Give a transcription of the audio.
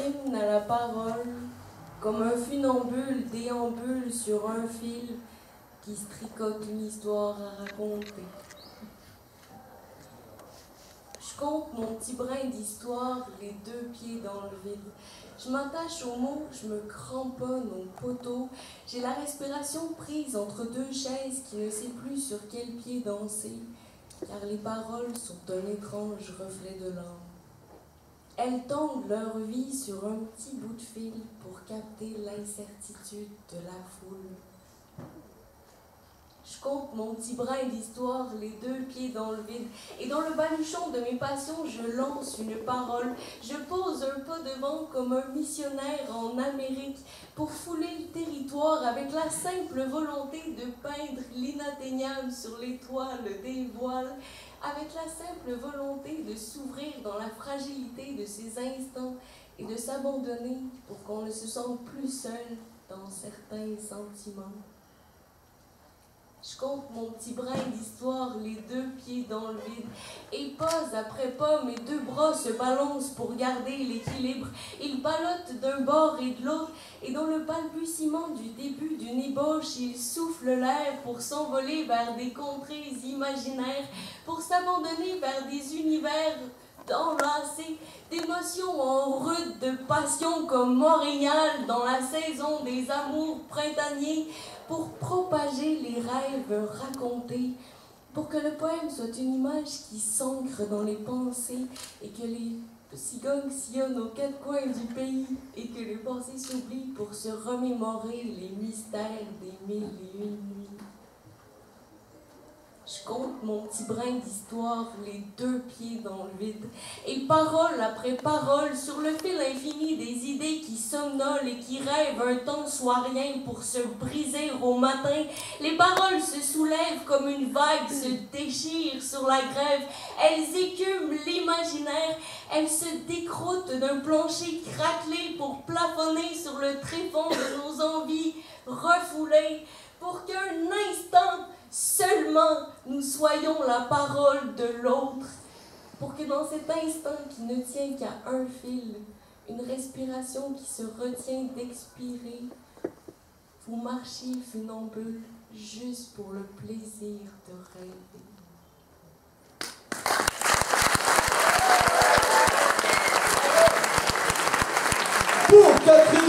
hymne à la parole, comme un funambule déambule sur un fil qui se tricote une histoire à raconter. Je compte mon petit brin d'histoire, les deux pieds dans le vide. Je m'attache aux mots, je me cramponne au poteau. J'ai la respiration prise entre deux chaises qui ne sait plus sur quel pied danser, car les paroles sont un étrange reflet de l'âme. Elles tendent leur vie sur un petit bout de fil pour capter l'incertitude de la foule. Je compte mon petit brin d'histoire, les deux pieds dans le vide. Et dans le baluchon de mes passions, je lance une parole. Je pose un pas devant comme un missionnaire en Amérique pour fouler le territoire avec la simple volonté de peindre l'inatteignable sur les toiles des voiles, avec la simple volonté de s'ouvrir dans la fragilité de ces instants et de s'abandonner pour qu'on ne se sente plus seul dans certains sentiments. Je compte mon petit brin d'histoire, les deux pieds dans le vide. Et pas après pas, mes deux bras se balancent pour garder l'équilibre. Ils ballottent d'un bord et de l'autre, et dans le balbutiement du début d'une ébauche, ils soufflent l'air pour s'envoler vers des contrées imaginaires, pour s'abandonner vers des univers enlacés, d'émotions en rude de passion comme Montréal dans la saison des amours printaniers, pour propager les rêves racontés, pour que le poème soit une image qui s'ancre dans les pensées et que les cigognes sillonnent aux quatre coins du pays et que les pensées s'oublient pour se remémorer les mystères des 1001 nuits. Je compte mon petit brin d'histoire, les deux pieds dans le vide, et parole après parole, sur le fil infini des idées qui somnolent et qui rêvent un temps soirien pour se briser au matin. Les paroles se soulèvent comme une vague se déchire sur la grève. Elles écument l'imaginaire, elles se décroûtent d'un plancher craquelé pour plafonner sur le tréfonds de nos envies refoulées, pour qu'un instant seulement nous soyons la parole de l'autre, pour que dans cet instant qui ne tient qu'à un fil, une respiration qui se retient d'expirer, vous marchiez funambule juste pour le plaisir de rêver. Pour Catherine